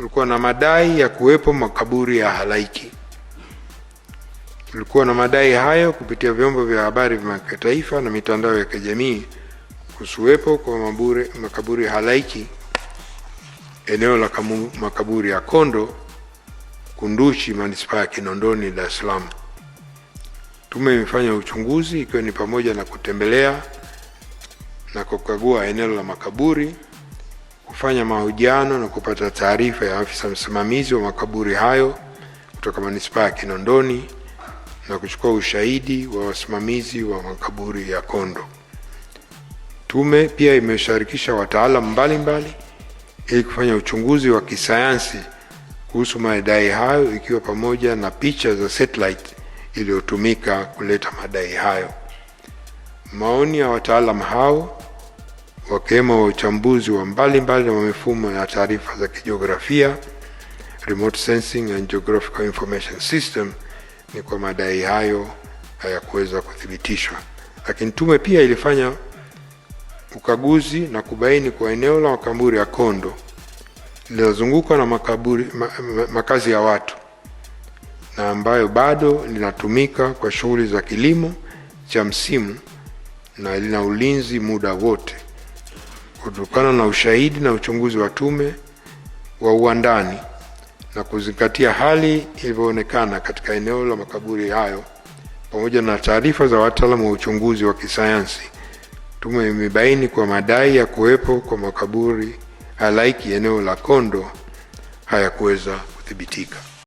kulikuwa na madai ya kuwepo makaburi ya halaiki. Kulikuwa na madai hayo kupitia vyombo vya habari vya kimataifa na mitandao ya kijamii kusuwepo kwa makaburi ya halaiki eneo la makaburi ya Kondo, Kunduchi, manispaa ya Kinondoni, Dar es Salaam. Tume imefanya uchunguzi ikiwa ni pamoja na kutembelea na kukagua eneo la makaburi, kufanya mahojiano na kupata taarifa ya afisa msimamizi wa makaburi hayo kutoka manispaa ya Kinondoni na kuchukua ushahidi wa wasimamizi wa makaburi ya Kondo. Tume pia imeshirikisha wataalamu mbalimbali ili kufanya uchunguzi wa kisayansi kuhusu madai hayo, ikiwa pamoja na picha za satellite iliyotumika kuleta madai hayo. Maoni ya wataalamu hao, wakiwemo wa uchambuzi wa mbalimbali wa mifumo ya taarifa za kijiografia, remote sensing and geographical information system, ni kwa madai hayo hayakuweza kuthibitishwa. Lakini tume pia ilifanya ukaguzi na kubaini kwa eneo la makaburi ya Kondo linazungukwa na makazi ya watu na ambayo bado linatumika kwa shughuli za kilimo cha msimu na lina ulinzi muda wote. Kutokana na ushahidi na uchunguzi wa tume wa uandani na kuzingatia hali ilivyoonekana katika eneo la makaburi hayo pamoja na taarifa za wataalamu wa uchunguzi wa kisayansi, tume imebaini kwa madai ya kuwepo kwa makaburi halaiki eneo la Kondo hayakuweza kuthibitika.